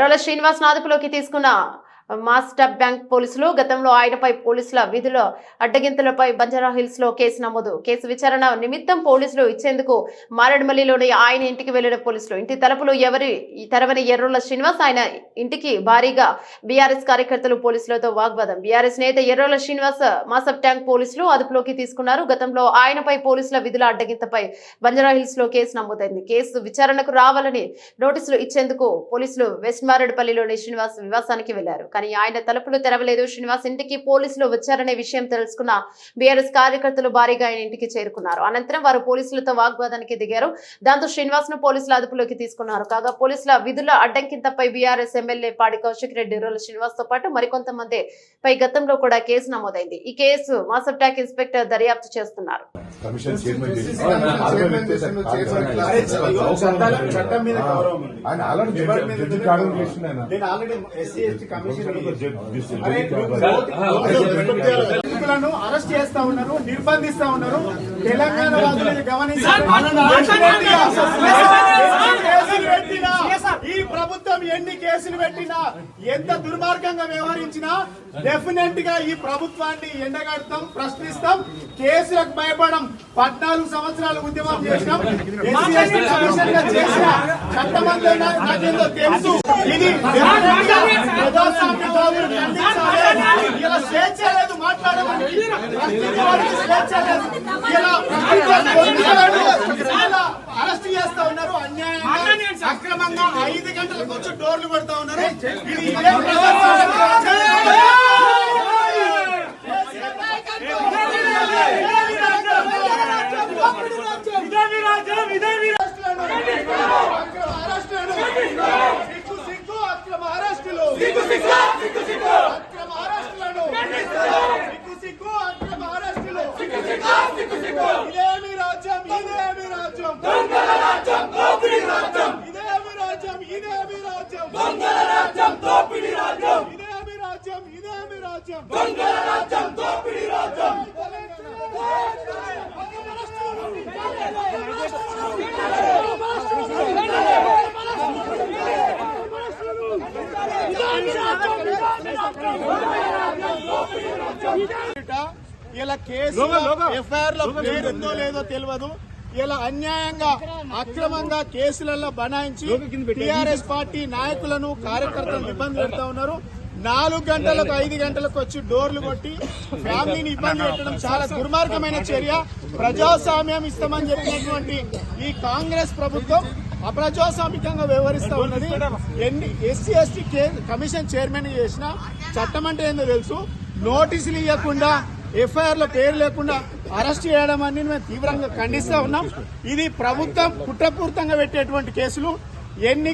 ఎర్రల శ్రీనివాస్ అదుపులోకి తీసుకున్న master bank పోలీసులు గతంలో ఆయనపై పోలీసుల విధుల అడ్డగింతలపై బంజారాహిల్స్ లో కేసు నమోదు. కేసు విచారణ నిమిత్తం పోలీసులు ఇచ్చేందుకు మారేడుమల్లిలోని ఆయన ఇంటికి వెళ్లిన పోలీసులు ఇంటి తలుపులు తెరవని ఎర్రల శ్రీనివాస్ ఆయన ఇంటికి భారీగా బీఆర్ఎస్ కార్యకర్తలు పోలీసులతో వాగ్వాదం. బీఆర్ఎస్ నేత ఎర్రల శ్రీనివాస్ మాస్టర్ బ్యాంక్ పోలీసులు అదుపులోకి తీసుకున్నారు. గతంలో ఆయనపై పోలీసుల విధుల అడ్డగింతపై బంజారాహిల్స్ లో కేసు నమోదైంది. కేసు విచారణకు రావాలని నోటీసులు ఇచ్చేందుకు పోలీసులు వెస్ట్ మారేడుపల్లిలోని శ్రీనివాస్ నివాసానికి వెళ్లారు. కానీ ఆయన తలుపులు తెరవలేదు. శ్రీనివాస్ ఇంటికి పోలీసులు వచ్చారనే విషయం తెలుసుకున్న బీఆర్ఎస్ కార్యకర్తలు భారీగా ఆయన ఇంటికి చేరుకున్నారు. అనంతరం వారు పోలీసులతో వాగ్వాదానికి దిగారు. దాంతో శ్రీనివాస్ ను పోలీసులు అదుపులోకి తీసుకున్నారు. కాగా పోలీసుల విధుల అడ్డంకింతపై బీఆర్ఎస్ ఎమ్మెల్యే పాడి కౌశిక్ రెడ్డి, ఎర్రల శ్రీనివాస్ తో పాటు మరికొంతమంది పై గతంలో కూడా కేసు నమోదైంది. ఈ కేసు మాస్టర్ ట్యాక్ ఇన్స్పెక్టర్ దర్యాప్తు చేస్తున్నారు. అరెస్ట్ చేస్తా ఉన్నారు, నిర్బంధిస్తా ఉన్నారు. తెలంగాణ వాదులను గమనించి ఈ ప్రభుత్వం ఎన్ని కేసులు పెట్టినా, ఎంత దుర్మార్గంగా వ్యవహరించినా డెఫినెట్ గా ఈ ప్రభుత్వాన్ని ఎండగడతాం, ప్రశ్నిస్తాం. కేసులకు భయపడం. 14 సంవత్సరాలు ఉద్యమం చేసినాం. చేసిన చట్టమంతా నాకేందో తెలుసు. ఇది ఇలా స్వేచ్ఛ లేదు, మాట్లాడమని స్వేచ్ఛ లేదు. ఇలా అరెస్ట్ చేస్తా ఉన్నారు, అన్యాయంగా అక్రమంగా 5 గంటలకు వచ్చి డోర్లు కొడతా ఉన్నారు. ఇది ఇదే ఇలా కేసు ఎఫ్ఐఆర్ లో పేరుందో లేదో తెలియదు. ఇలా అన్యాయంగా అక్రమంగా కేసులలో బనాయించి టీఆర్ఎస్ పార్టీ నాయకులను, కార్యకర్తలను ఇబ్బంది పెడతా ఉన్నారు. 4 గంటలకు 5 గంటలకు వచ్చి డోర్లు కొట్టి ఫ్యామిలీని ఇబ్బంది పెట్టడం చాలా దుర్మార్గమైన చర్య. ప్రజాస్వామ్యం ఇస్తామని చెప్పినటువంటి ఈ కాంగ్రెస్ ప్రభుత్వం అప్రజాస్వామికంగా వ్యవహరిస్తా ఉన్నది. ఎస్సీ ఎస్టీ కమిషన్ చైర్మన్ చేసిన చట్టం అంటే ఏందో తెలుసు. నోటీసులు ఇవ్వకుండా, ఎఫ్ఐఆర్ లో పేరు లేకుండా అరెస్ట్ చేయడం అని మేము తీవ్రంగా ఖండిస్తా ఉన్నాం. ఇది ప్రభుత్వం కుట్రపూరితంగా పెట్టేటువంటి కేసులు. ఎన్ని